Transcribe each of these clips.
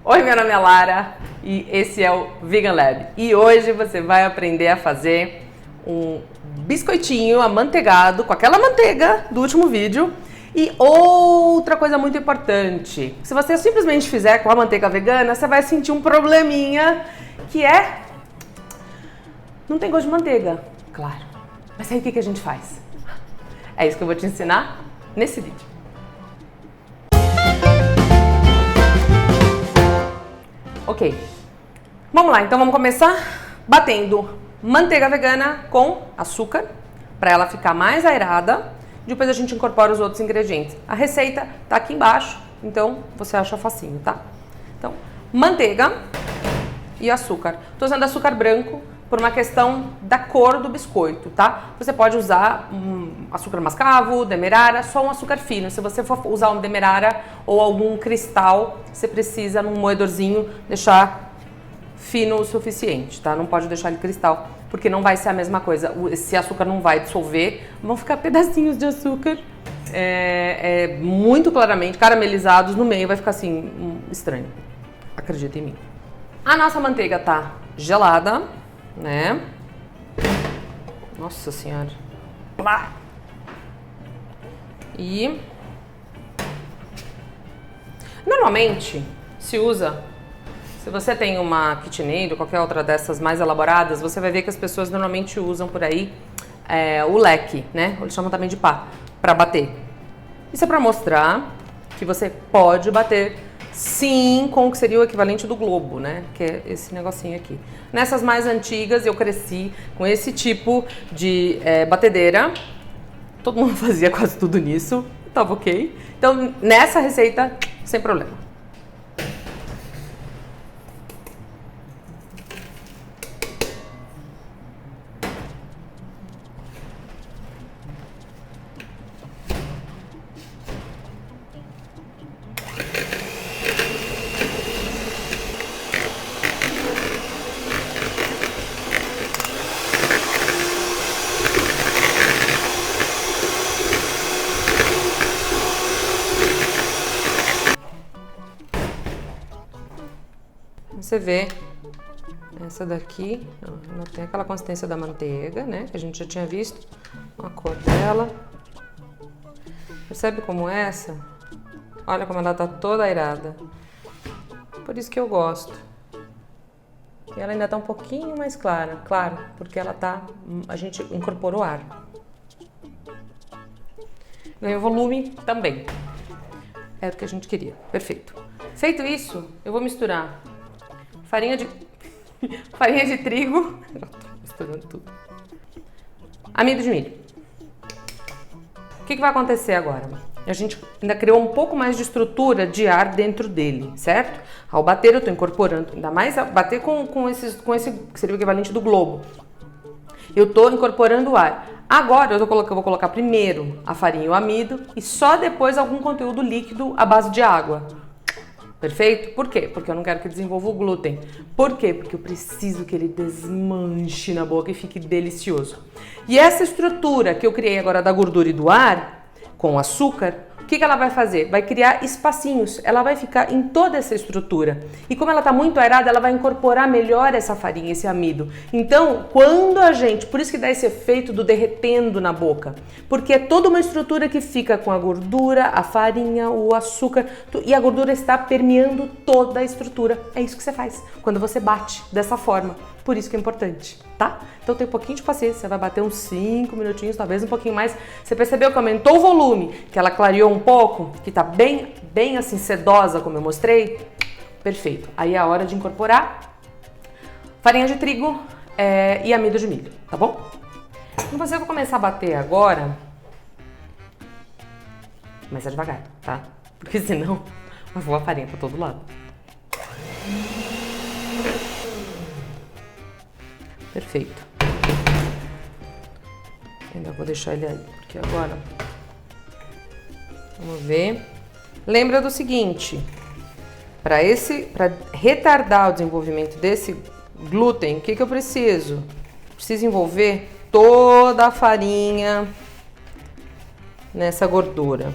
Oi, meu nome é Lara e esse é o Vegan Lab. E hoje você vai aprender a fazer um biscoitinho amanteigado com aquela manteiga do último vídeo. E outra coisa muito importante, se você simplesmente fizer com a manteiga vegana, você vai sentir um probleminha que é... não tem gosto de manteiga, claro. Mas aí o que a gente faz? É isso que eu vou te ensinar nesse vídeo. Ok, vamos lá, então vamos começar batendo manteiga vegana com açúcar, para ela ficar mais aerada. Depois a gente incorpora os outros ingredientes. A receita tá aqui embaixo, então você acha facinho, tá? Então, manteiga e açúcar. Tô usando açúcar branco por uma questão da cor do biscoito, tá? Você pode usar açúcar mascavo, demerara, só um açúcar fino. Se você for usar um demerara ou algum cristal, você precisa, num moedorzinho, deixar fino o suficiente, tá? Não pode deixar ele cristal, porque não vai ser a mesma coisa. Esse açúcar não vai dissolver, vão ficar pedacinhos de açúcar muito claramente caramelizados no meio, vai ficar assim, estranho. Acredita em mim. A nossa manteiga tá gelada, né? Nossa senhora. E normalmente se usa, se você tem uma KitchenAid ou qualquer outra dessas mais elaboradas, você vai ver que as pessoas normalmente usam por aí o leque, né? Eles chamam também de pá, para bater. Isso é para mostrar que você pode bater sim com o que seria o equivalente do globo, né? Que é esse negocinho aqui. Nessas mais antigas eu cresci com esse tipo de batedeira. Todo mundo fazia quase tudo nisso, tava ok. Então nessa receita, sem problema. Você vê, essa daqui, ela tem aquela consistência da manteiga, né? Que a gente já tinha visto, a cor dela. Percebe como essa? Olha como ela tá toda airada. Por isso que eu gosto. E ela ainda tá um pouquinho mais clara, claro, porque ela tá, a gente incorporou ar. Ganhou volume também. Era o que a gente queria. Perfeito. Feito isso, eu vou misturar farinha de trigo, eu tô misturando tudo, amido de milho. O que vai acontecer agora? A gente ainda criou um pouco mais de estrutura de ar dentro dele, certo? Ao bater eu tô incorporando, ainda mais ao bater com esse que seria o equivalente do globo. Eu tô incorporando o ar. Agora eu vou colocar primeiro a farinha e o amido e só depois algum conteúdo líquido à base de água. Perfeito? Por quê? Porque eu não quero que desenvolva o glúten. Por quê? Porque eu preciso que ele desmanche na boca e fique delicioso. E essa estrutura que eu criei agora da gordura e do ar, com açúcar, o que ela vai fazer? Vai criar espacinhos, ela vai ficar em toda essa estrutura. E como ela está muito aerada, ela vai incorporar melhor essa farinha, esse amido. Então, quando a gente... Por isso que dá esse efeito do derretendo na boca. Porque é toda uma estrutura que fica com a gordura, a farinha, o açúcar. E a gordura está permeando toda a estrutura. É isso que você faz quando você bate dessa forma. Por isso que é importante, tá? Então tem um pouquinho de paciência, você vai bater uns 5 minutinhos, talvez um pouquinho mais. Você percebeu que aumentou o volume, que ela clareou um pouco, que tá bem assim sedosa, como eu mostrei? Perfeito. Aí é a hora de incorporar farinha de trigo e amido de milho, tá bom? Então você vai começar a bater agora, começa devagar, tá? Porque senão vai voar a farinha pra todo lado. Perfeito. Ainda vou deixar ele aí, porque agora... Vamos ver. Lembra do seguinte, para retardar o desenvolvimento desse glúten, o que eu preciso? Preciso envolver toda a farinha nessa gordura.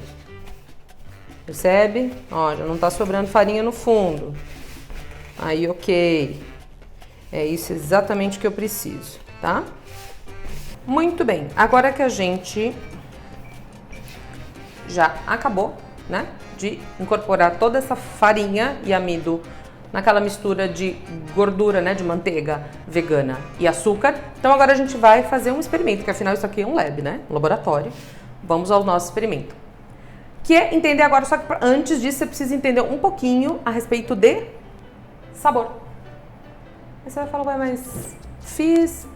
Percebe? Ó, já não tá sobrando farinha no fundo. Aí, ok. É isso exatamente que eu preciso, tá? Muito bem. Agora que a gente já acabou, né, de incorporar toda essa farinha e amido naquela mistura de gordura, né, de manteiga vegana e açúcar. Então agora a gente vai fazer um experimento, que afinal isso aqui é um lab, né, um laboratório. Vamos ao nosso experimento. Que é entender agora, só que antes disso você precisa entender um pouquinho a respeito de sabor. Aí você vai falar, ué, mas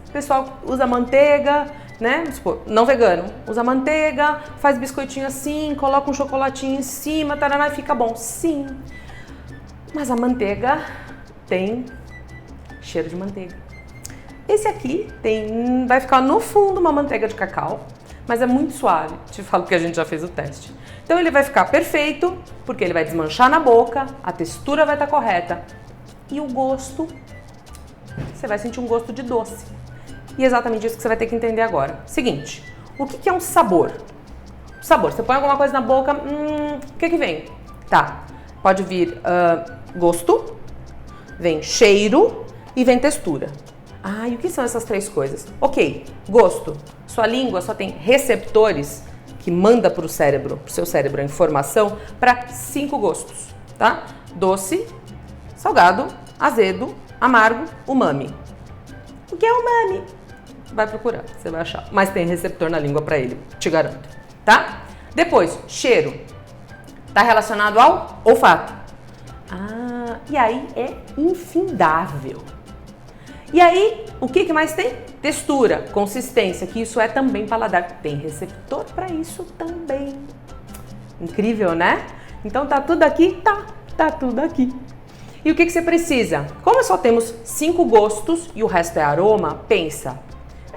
o pessoal usa manteiga, né? Tipo, não vegano, usa manteiga, faz biscoitinho assim, coloca um chocolatinho em cima, taraná, e fica bom. Sim, mas a manteiga tem cheiro de manteiga. Esse aqui vai ficar no fundo uma manteiga de cacau, mas é muito suave. Te falo que a gente já fez o teste. Então ele vai ficar perfeito, porque ele vai desmanchar na boca, a textura vai estar correta e o gosto, você vai sentir um gosto de doce. E é exatamente isso que você vai ter que entender agora. Seguinte, o que é um sabor? Sabor, você põe alguma coisa na boca, o que vem? Tá, pode vir gosto, vem cheiro e vem textura. Ah, e o que são essas três coisas? Ok, gosto. Sua língua só tem receptores que manda para o cérebro, pro seu cérebro, a informação para 5 gostos, tá? Doce, salgado, azedo, amargo, umami. O que é umami? Vai procurar, você vai achar. Mas tem receptor na língua para ele, te garanto, tá? Depois, cheiro. Tá relacionado ao olfato. Ah, e aí é infindável. E aí, o que mais tem? Textura, consistência, que isso é também paladar. Tem receptor para isso também. Incrível, né? Então tá tudo aqui? Tá tudo aqui. E o que você precisa? Como só temos 5 gostos e o resto é aroma, pensa,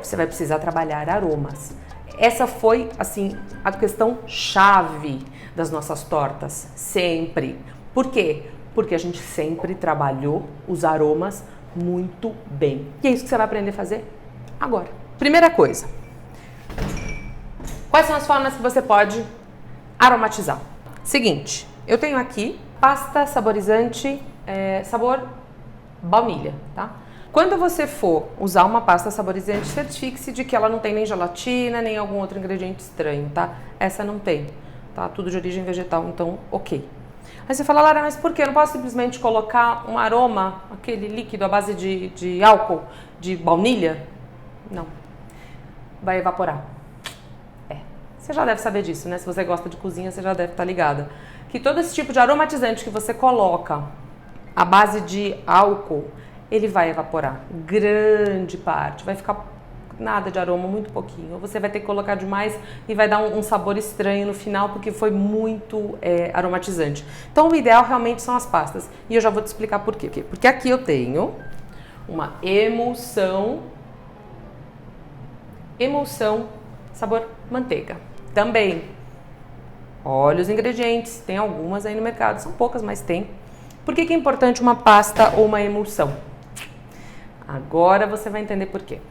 você vai precisar trabalhar aromas. Essa foi, assim, a questão chave das nossas tortas, sempre. Por quê? Porque a gente sempre trabalhou os aromas muito bem. E é isso que você vai aprender a fazer agora. Primeira coisa, quais são as formas que você pode aromatizar? Seguinte, eu tenho aqui pasta saborizante sabor baunilha, tá? Quando você for usar uma pasta saborizante, certifique-se de que ela não tem nem gelatina, nem algum outro ingrediente estranho, tá? Essa não tem, tá? Tudo de origem vegetal, então ok. Aí você fala, Lara, mas por quê? Eu não posso simplesmente colocar um aroma, aquele líquido à base de álcool, de baunilha? Não. Vai evaporar. Você já deve saber disso, né? Se você gosta de cozinha, você já deve estar ligada. Que todo esse tipo de aromatizante que você coloca à base de álcool, ele vai evaporar. Grande parte. Vai ficar nada de aroma, muito pouquinho. Ou você vai ter que colocar demais e vai dar um sabor estranho no final, porque foi muito aromatizante. Então, o ideal realmente são as pastas. E eu já vou te explicar por quê. Porque aqui eu tenho uma emulsão sabor manteiga. Também, olha os ingredientes, tem algumas aí no mercado, são poucas, mas tem. Por que é importante uma pasta ou uma emulsão? Agora você vai entender por quê.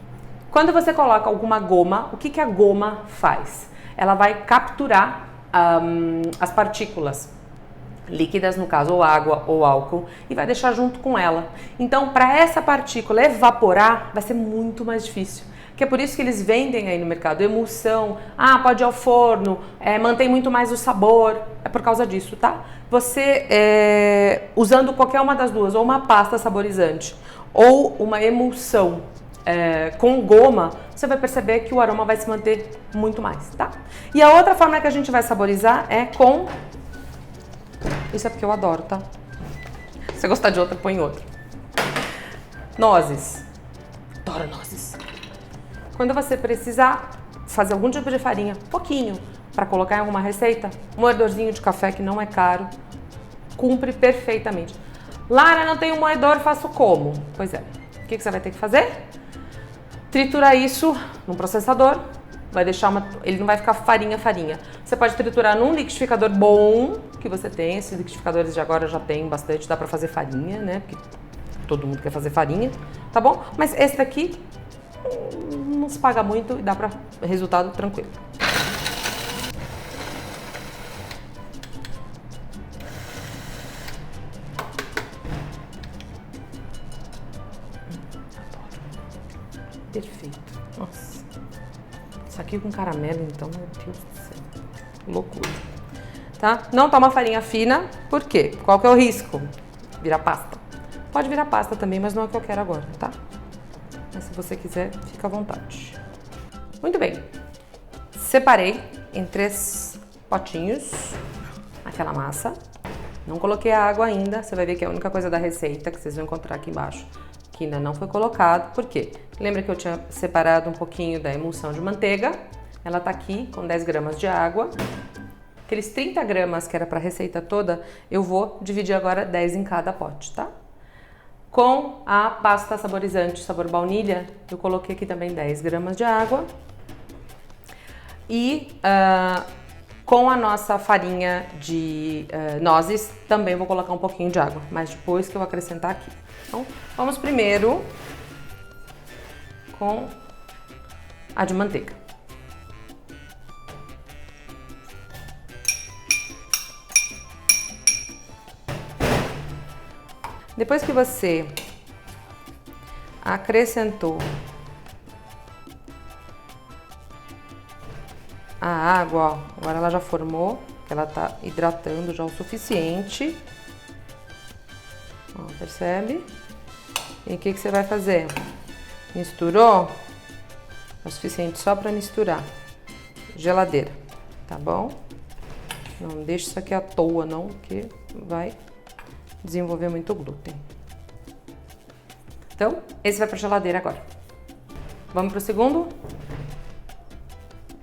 Quando você coloca alguma goma, o que a goma faz? Ela vai capturar as partículas líquidas, no caso, ou água ou álcool, e vai deixar junto com ela. Então, para essa partícula evaporar, vai ser muito mais difícil. Que é por isso que eles vendem aí no mercado emulsão, pode ir ao forno, mantém muito mais o sabor, é por causa disso, tá? Você, usando qualquer uma das duas, ou uma pasta saborizante, ou uma emulsão com goma, você vai perceber que o aroma vai se manter muito mais, tá? E a outra forma que a gente vai saborizar é com... Isso é porque eu adoro, tá? Se você gostar de outra, põe outra. Nozes. Adoro nozes. Quando você precisar fazer algum tipo de farinha, pouquinho, para colocar em alguma receita, um moedorzinho de café que não é caro, cumpre perfeitamente. Lara, não tenho moedor, faço como? Pois é, o que você vai ter que fazer? Triturar isso num processador, vai deixar ele não vai ficar farinha. Você pode triturar num liquidificador bom que você tem, esses liquidificadores de agora já tem bastante, dá para fazer farinha, né? Porque todo mundo quer fazer farinha, tá bom? Mas esse daqui não se paga muito e dá para resultado tranquilo. Perfeito. Nossa. Isso aqui com caramelo, então, meu Deus do céu. Loucura. Tá? Não toma farinha fina, por quê? Qual que é o risco? Virar pasta. Pode virar pasta também, mas não é o que eu quero agora, tá? Mas se você quiser, fica à vontade. Muito bem. Separei em 3 potinhos aquela massa. Não coloquei a água ainda, você vai ver que é a única coisa da receita que vocês vão encontrar aqui embaixo que ainda não foi colocado. Por quê? Lembra que eu tinha separado um pouquinho da emulsão de manteiga? Ela tá aqui com 10 gramas de água. Aqueles 30 gramas que era para a receita toda, eu vou dividir agora 10 em cada pote, tá? Com a pasta saborizante sabor baunilha, eu coloquei aqui também 10 gramas de água. E com a nossa farinha de nozes, também vou colocar um pouquinho de água, mas depois que eu vou acrescentar aqui. Então, vamos primeiro com a de manteiga. Depois que você acrescentou a água, ó, agora ela já formou, que ela tá hidratando já o suficiente. Ó, percebe? E o que você vai fazer? Misturou? É o suficiente só para misturar. Geladeira, tá bom? Não deixa isso aqui à toa não, porque vai desenvolver muito glúten. Então, esse vai para geladeira agora. Vamos para o segundo?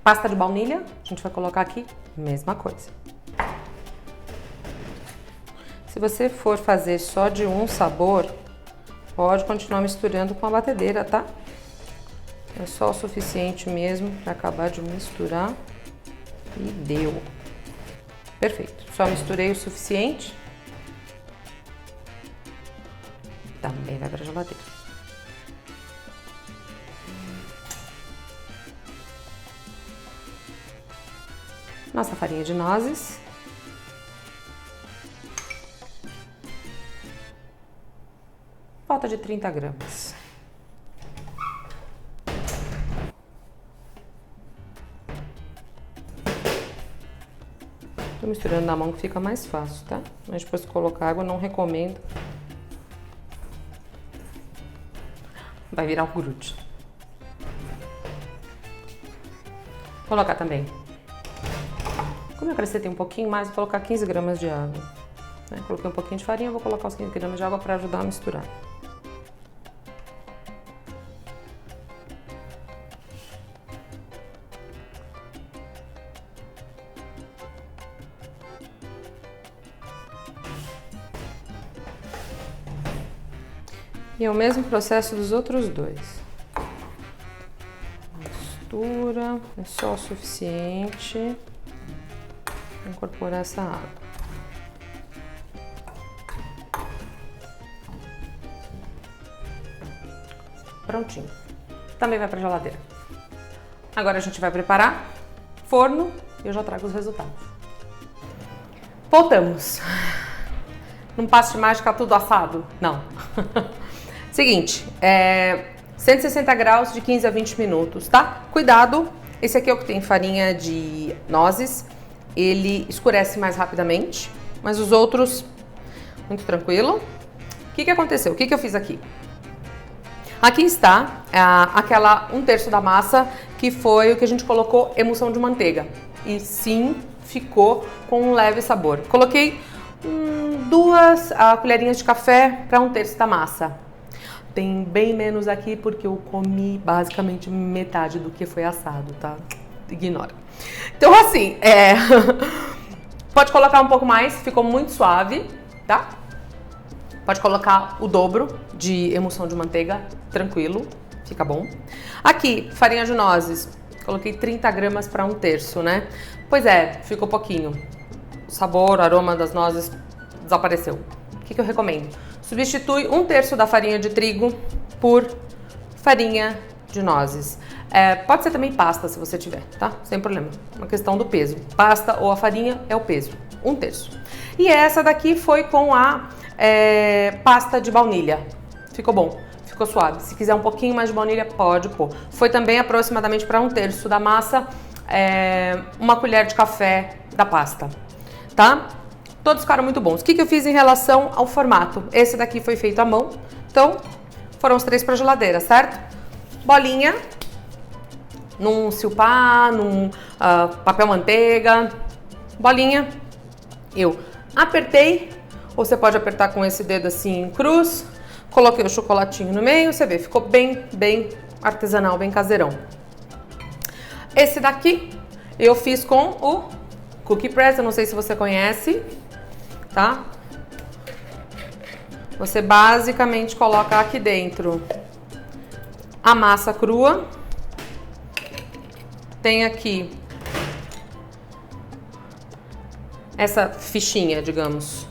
Pasta de baunilha, a gente vai colocar aqui, mesma coisa. Se você for fazer só de um sabor, pode continuar misturando com a batedeira, tá? É só o suficiente mesmo para acabar de misturar e deu. Perfeito. Só misturei o suficiente. Também vai para a geladeira. Nossa farinha de nozes. Falta de 30 gramas. Tô misturando na mão que fica mais fácil, tá? Mas depois de colocar água, não recomendo. Vai virar um grude. Vou colocar também. Como eu acrescentei um pouquinho mais, vou colocar 15 gramas de água. Coloquei um pouquinho de farinha, vou colocar os 15 gramas de água para ajudar a misturar. E é o mesmo processo dos outros dois. Mistura, é só o suficiente para incorporar essa água. Prontinho. Também vai para a geladeira. Agora a gente vai preparar forno e eu já trago os resultados. Voltamos. Não passo de mágica tudo assado? Não. Seguinte, 160 graus de 15 a 20 minutos, tá? Cuidado, esse aqui é o que tem farinha de nozes, ele escurece mais rapidamente, mas os outros, muito tranquilo. O que aconteceu? O que eu fiz aqui? Aqui está aquela 1/3 da massa, que foi o que a gente colocou emulsão de manteiga. E sim, ficou com um leve sabor. Coloquei 2 colherinhas de café para 1/3 da massa. Tem bem menos aqui porque eu comi basicamente metade do que foi assado, tá? Ignora. Então assim, pode colocar um pouco mais, ficou muito suave, tá? Pode colocar o dobro de emulsão de manteiga, tranquilo, fica bom. Aqui, farinha de nozes, coloquei 30 gramas para 1/3, né? Pois é, ficou pouquinho. O sabor, o aroma das nozes desapareceu. O que eu recomendo? Substitui 1/3 da farinha de trigo por farinha de nozes. Pode ser também pasta, se você tiver, tá? Sem problema. Uma questão do peso. Pasta ou a farinha é o peso. 1/3. E essa daqui foi com a pasta de baunilha. Ficou bom. ficou suave. Se quiser um pouquinho mais de baunilha, pode pôr. Foi também aproximadamente para 1/3 da massa, uma colher de café da pasta, tá? Todos ficaram muito bons. O que eu fiz em relação ao formato? Esse daqui foi feito à mão, então foram os 3 para geladeira, certo? Bolinha, num silpá, num papel manteiga, bolinha. Eu apertei, ou você pode apertar com esse dedo assim em cruz, coloquei o chocolatinho no meio, você vê, ficou bem artesanal, bem caseirão. Esse daqui eu fiz com o Cookie Press, eu não sei se você conhece, tá? Você basicamente coloca aqui dentro a massa crua. Tem aqui essa fichinha, digamos,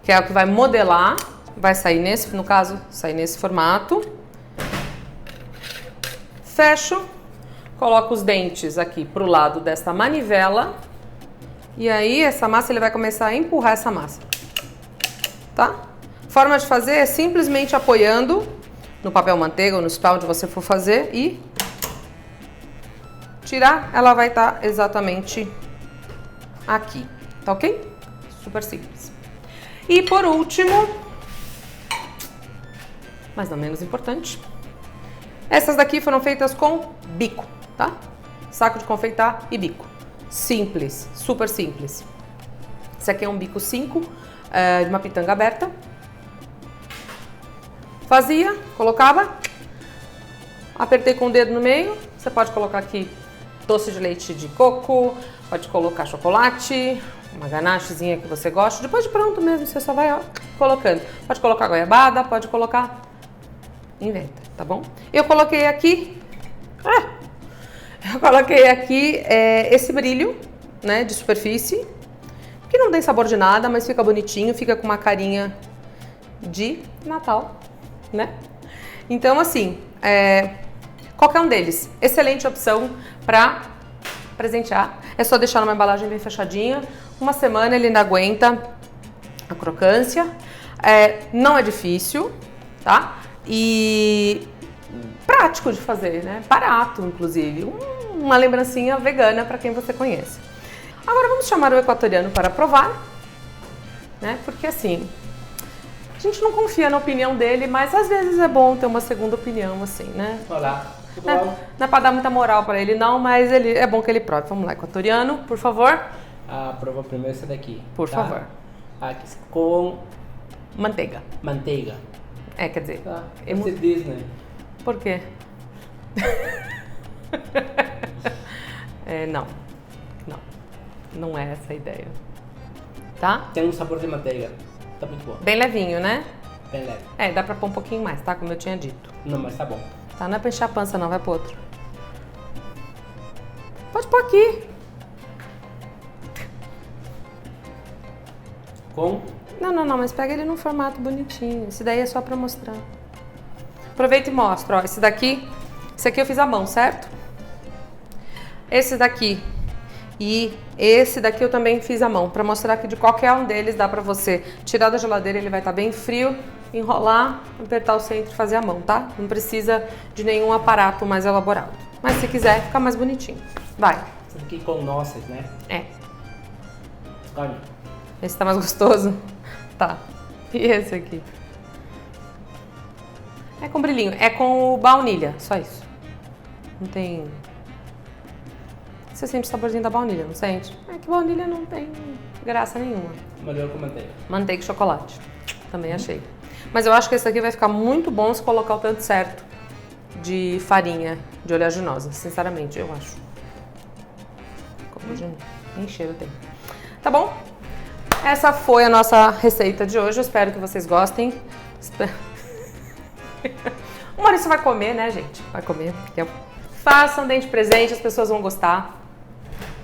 que é o que vai modelar, vai sair nesse, no caso, sair nesse formato. Fecho, coloco os dentes aqui pro lado desta manivela e aí essa massa, ele vai começar a empurrar essa massa, tá? Forma de fazer é simplesmente apoiando no papel manteiga ou no spa onde você for fazer e tirar, ela vai estar exatamente aqui, tá ok? Super simples. E por último, mas não menos importante, essas daqui foram feitas com bico, tá? Saco de confeitar e bico. Simples, super simples. Esse aqui é um bico 5, de uma pitanga aberta. Fazia, colocava, apertei com o dedo no meio. Você pode colocar aqui doce de leite de coco, pode colocar chocolate, uma ganachezinha que você gosta. Depois de pronto mesmo, você só vai, ó, colocando. Pode colocar goiabada, pode colocar... Inventa, tá bom? Eu coloquei aqui... esse brilho, né, de superfície, que não tem sabor de nada, mas fica bonitinho, fica com uma carinha de Natal, né? Então, assim, qualquer um deles, excelente opção para presentear. É só deixar numa embalagem bem fechadinha. Uma semana ele ainda aguenta a crocância. Não é difícil, tá? E prático de fazer, né? Barato, inclusive. Uma lembrancinha vegana para quem você conhece. Agora vamos chamar o equatoriano para provar, né? Porque assim, a gente não confia na opinião dele, mas às vezes é bom ter uma segunda opinião, assim, né? Olá, tudo Não, bom? não é para dar muita moral para ele não, mas é bom que ele prove. Vamos lá, equatoriano, por favor. Prova primeiro essa daqui. Por tá? favor. Aqui, com Manteiga. manteiga. Quer dizer, Tá? Esse Disney. por quê? Não é essa a ideia. Tá? Tem um sabor de manteiga. Tá muito bom. Bem levinho, né? Bem leve. Dá pra pôr um pouquinho mais, tá? Como eu tinha dito. Não, mas tá bom. Tá? Não é pra encher a pança não, vai pro outro. Pode pôr aqui. Com Não, mas pega ele num formato bonitinho. Esse daí é só pra mostrar. Aproveita e mostra, ó. Esse aqui eu fiz à mão, certo? Esse daqui e esse daqui eu também fiz à mão, pra mostrar que de qualquer um deles dá pra você tirar da geladeira, ele vai estar bem frio, enrolar, apertar o centro e fazer à mão, tá? Não precisa de nenhum aparato mais elaborado. Mas se quiser, fica mais bonitinho. Vai. esse daqui com nossas, né? Olha. Esse tá mais gostoso? Tá. E esse aqui? É com brilhinho. É com baunilha, só isso. Não tem... Você sente o saborzinho da baunilha, não sente? É que baunilha não tem graça nenhuma. Melhor com manteiga. Manteiga e chocolate. Também achei. Mas eu acho que esse aqui vai ficar muito bom se colocar o tanto certo de farinha de oleaginosa. Sinceramente, eu acho. Nem cheiro tem. Tá bom? Essa foi a nossa receita de hoje. Eu espero que vocês gostem. O Maurício vai comer, né, gente? Vai comer. Façam, deem de presente, as pessoas vão gostar.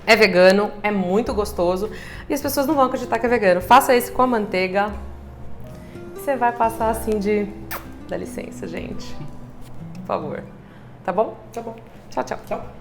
É vegano, é muito gostoso. E as pessoas não vão acreditar que é vegano. Faça esse com a manteiga. Você vai passar assim de... Dá licença, gente. Por favor. Tá bom? Tá bom. Tchau, tchau. Tchau.